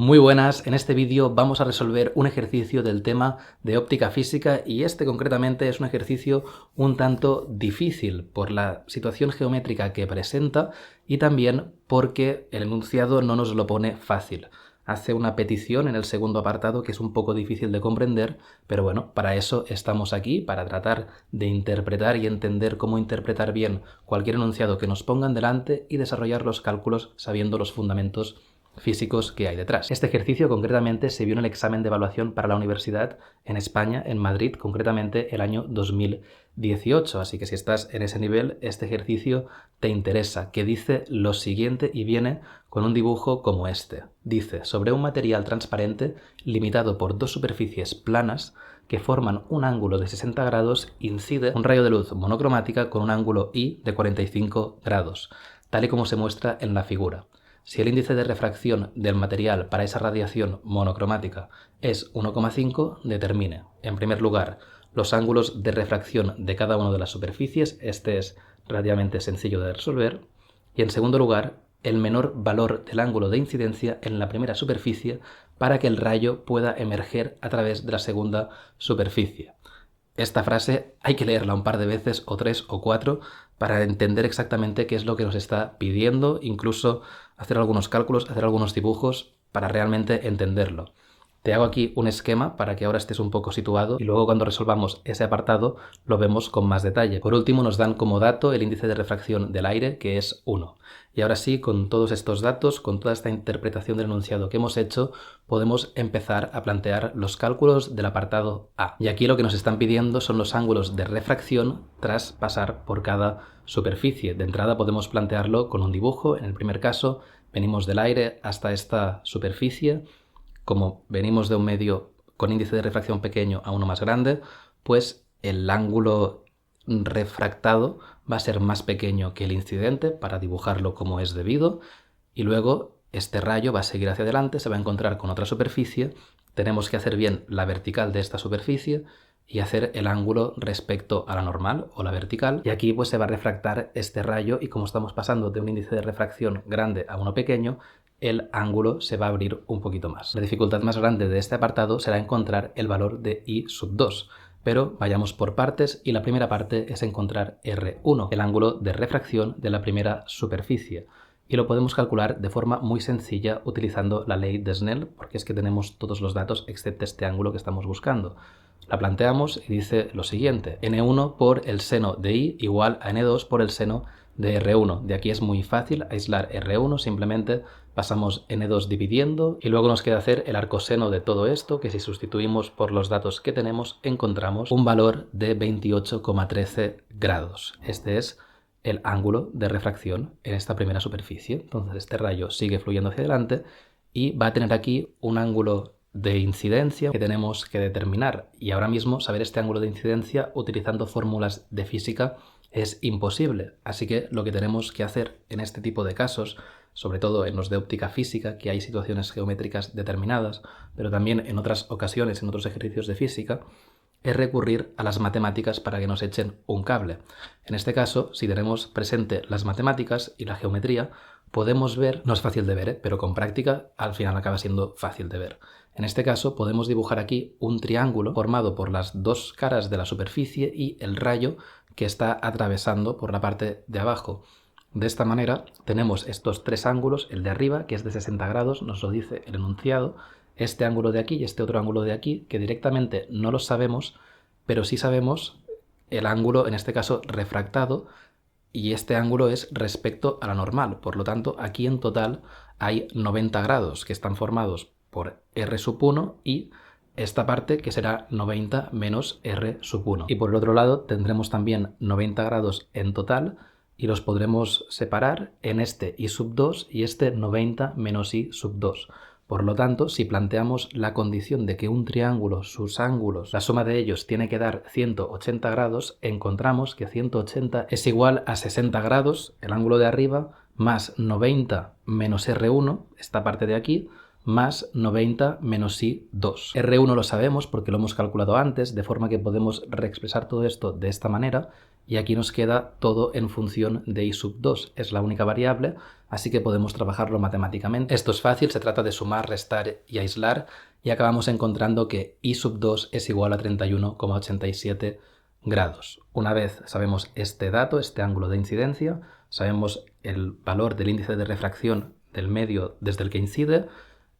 Muy buenas, en este vídeo vamos a resolver un ejercicio del tema de óptica física y este concretamente es un ejercicio un tanto difícil por la situación geométrica que presenta y también porque el enunciado no nos lo pone fácil. Hace una petición en el segundo apartado que es un poco difícil de comprender, pero bueno, para eso estamos aquí, para tratar de interpretar y entender cómo interpretar bien cualquier enunciado que nos pongan delante y desarrollar los cálculos sabiendo los fundamentos físicos que hay detrás. Este ejercicio concretamente se vio en el examen de evaluación para la universidad en España, en Madrid, concretamente el año 2018. Así que si estás en ese nivel, este ejercicio te interesa, que dice lo siguiente y viene con un dibujo como este. Dice, sobre un material transparente limitado por dos superficies planas que forman un ángulo de 60 grados, incide un rayo de luz monocromática con un ángulo I de 45 grados, tal y como se muestra en la figura. Si el índice de refracción del material para esa radiación monocromática es 1,5, determine, en primer lugar, los ángulos de refracción de cada una de las superficies, este es relativamente sencillo de resolver, y en segundo lugar, el menor valor del ángulo de incidencia en la primera superficie para que el rayo pueda emerger a través de la segunda superficie. Esta frase hay que leerla un par de veces, o 3 o 4, para entender exactamente qué es lo que nos está pidiendo, incluso hacer algunos cálculos, hacer algunos dibujos para realmente entenderlo. Te hago aquí un esquema para que ahora estés un poco situado y luego cuando resolvamos ese apartado lo vemos con más detalle. Por último nos dan como dato el índice de refracción del aire, que es 1. Y ahora sí, con todos estos datos, con toda esta interpretación del enunciado que hemos hecho, podemos empezar a plantear los cálculos del apartado A. Y aquí lo que nos están pidiendo son los ángulos de refracción tras pasar por cada superficie. De entrada podemos plantearlo con un dibujo. En el primer caso venimos del aire hasta esta superficie. Como venimos de un medio con índice de refracción pequeño a uno más grande, pues el ángulo refractado va a ser más pequeño que el incidente para dibujarlo como es debido, y luego este rayo va a seguir hacia adelante, se va a encontrar con otra superficie, tenemos que hacer bien la vertical de esta superficie y hacer el ángulo respecto a la normal o la vertical, y aquí pues se va a refractar este rayo y como estamos pasando de un índice de refracción grande a uno pequeño, el ángulo se va a abrir un poquito más. La dificultad más grande de este apartado será encontrar el valor de I sub 2, pero vayamos por partes y la primera parte es encontrar R1, el ángulo de refracción de la primera superficie. Y lo podemos calcular de forma muy sencilla utilizando la ley de Snell, porque es que tenemos todos los datos excepto este ángulo que estamos buscando. La planteamos y dice lo siguiente, N1 por el seno de I igual a N2 por el seno de R1. De aquí es muy fácil aislar R1, simplemente pasamos N2 dividiendo y luego nos queda hacer el arcoseno de todo esto, que si sustituimos por los datos que tenemos encontramos un valor de 28,13 grados. Este es el ángulo de refracción en esta primera superficie. Entonces este rayo sigue fluyendo hacia adelante y va a tener aquí un ángulo de incidencia que tenemos que determinar. Y ahora mismo saber este ángulo de incidencia utilizando fórmulas de física es imposible. Así que lo que tenemos que hacer en este tipo de casos, sobre todo en los de óptica física, que hay situaciones geométricas determinadas, pero también en otras ocasiones, en otros ejercicios de física, es recurrir a las matemáticas para que nos echen un cable. En este caso, si tenemos presente las matemáticas y la geometría, podemos ver, no es fácil de ver, pero con práctica al final acaba siendo fácil de ver. En este caso podemos dibujar aquí un triángulo formado por las dos caras de la superficie y el rayo que está atravesando por la parte de abajo. De esta manera tenemos estos tres ángulos, el de arriba que es de 60 grados, nos lo dice el enunciado, este ángulo de aquí y este otro ángulo de aquí, que directamente no los sabemos, pero sí sabemos el ángulo, en este caso refractado, y este ángulo es respecto a la normal. Por lo tanto, aquí en total hay 90 grados que están formados por R sub 1 y esta parte que será 90 menos R sub 1. Y por el otro lado tendremos también 90 grados en total y los podremos separar en este I sub 2 y este 90 menos I sub 2. Por lo tanto, si planteamos la condición de que un triángulo, sus ángulos, la suma de ellos tiene que dar 180 grados, encontramos que 180 es igual a 60 grados, el ángulo de arriba, más 90 menos R1, esta parte de aquí, más 90 menos I2. R1 lo sabemos porque lo hemos calculado antes, de forma que podemos reexpresar todo esto de esta manera, y aquí nos queda todo en función de I2. Es la única variable, así que podemos trabajarlo matemáticamente. Esto es fácil, se trata de sumar, restar y aislar, y acabamos encontrando que I2 es igual a 31,87 grados. Una vez sabemos este dato, este ángulo de incidencia, sabemos el valor del índice de refracción del medio desde el que incide,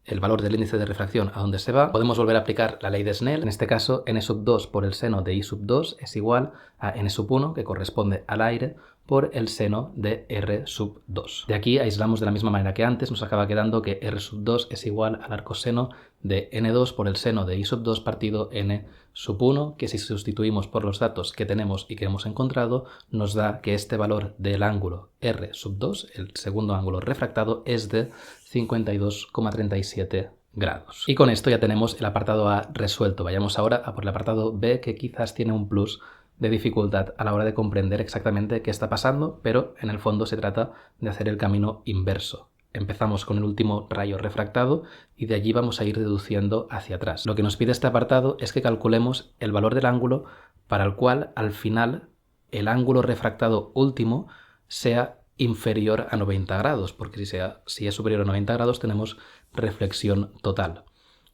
el valor del índice de refracción a donde se va, podemos volver a aplicar la ley de Snell. En este caso, n2 por el seno de I2 es igual a n1, que corresponde al aire, por el seno de R2. De aquí aislamos de la misma manera que antes, nos acaba quedando que R2 es igual al arcoseno de n2 por el seno de I2 partido n1, que si sustituimos por los datos que tenemos y que hemos encontrado, nos da que este valor del ángulo R2, el segundo ángulo refractado, es de 52,37 grados. Y con esto ya tenemos el apartado A resuelto. Vayamos ahora a por el apartado B, que quizás tiene un plus de dificultad a la hora de comprender exactamente qué está pasando, pero en el fondo se trata de hacer el camino inverso. Empezamos con el último rayo refractado y de allí vamos a ir deduciendo hacia atrás. Lo que nos pide este apartado es que calculemos el valor del ángulo para el cual al final el ángulo refractado último sea inferior a 90 grados, porque si es superior a 90 grados tenemos reflexión total.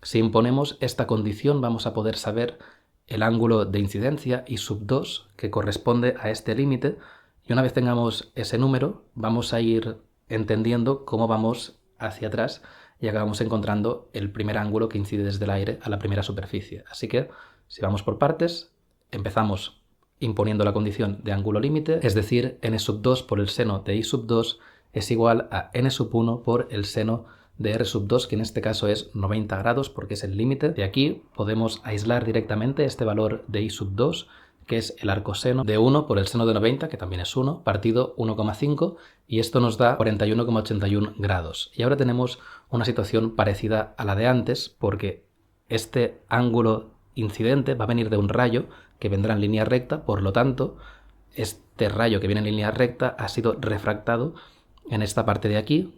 Si imponemos esta condición vamos a poder saber el ángulo de incidencia I2 que corresponde a este límite, y una vez tengamos ese número vamos a ir entendiendo cómo vamos hacia atrás y acabamos encontrando el primer ángulo que incide desde el aire a la primera superficie. Así que si vamos por partes, empezamos imponiendo la condición de ángulo límite, es decir, n2 por el seno de I2 es igual a n1 por el seno de R2, que en este caso es 90 grados porque es el límite. De aquí podemos aislar directamente este valor de I2, que es el arcoseno de 1 por el seno de 90, que también es 1, partido 1,5, y esto nos da 41,81 grados. Y ahora tenemos una situación parecida a la de antes, porque este ángulo incidente va a venir de un rayo que vendrá en línea recta, por lo tanto, este rayo que viene en línea recta ha sido refractado en esta parte de aquí,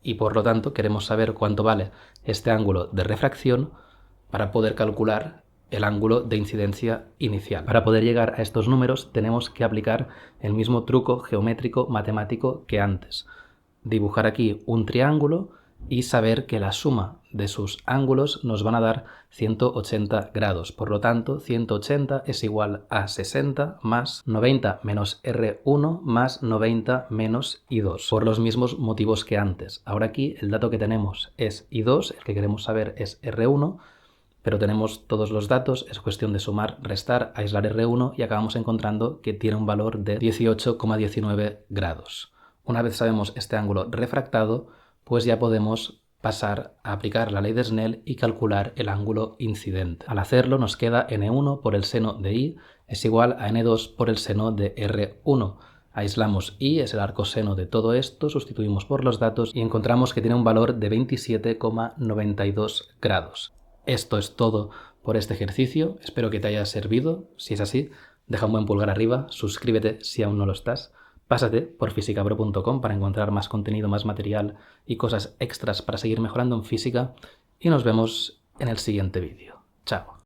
y por lo tanto queremos saber cuánto vale este ángulo de refracción para poder calcular el ángulo de incidencia inicial. Para poder llegar a estos números tenemos que aplicar el mismo truco geométrico matemático que antes. Dibujar aquí un triángulo y saber que la suma de sus ángulos nos van a dar 180 grados. Por lo tanto, 180 es igual a 60 más 90 menos R1 más 90 menos I2, por los mismos motivos que antes. Ahora aquí el dato que tenemos es I2, el que queremos saber es R1, pero tenemos todos los datos, es cuestión de sumar, restar, aislar R1 y acabamos encontrando que tiene un valor de 18,19 grados. Una vez sabemos este ángulo refractado, pues ya podemos pasar a aplicar la ley de Snell y calcular el ángulo incidente. Al hacerlo nos queda n1 por el seno de I es igual a n2 por el seno de R1. Aislamos I, es el arcoseno de todo esto, sustituimos por los datos y encontramos que tiene un valor de 27,92 grados. Esto es todo por este ejercicio, espero que te haya servido. Si es así, deja un buen pulgar arriba, suscríbete si aún no lo estás. Pásate por fisicabro.com para encontrar más contenido, más material y cosas extras para seguir mejorando en física, y nos vemos en el siguiente vídeo. Chao.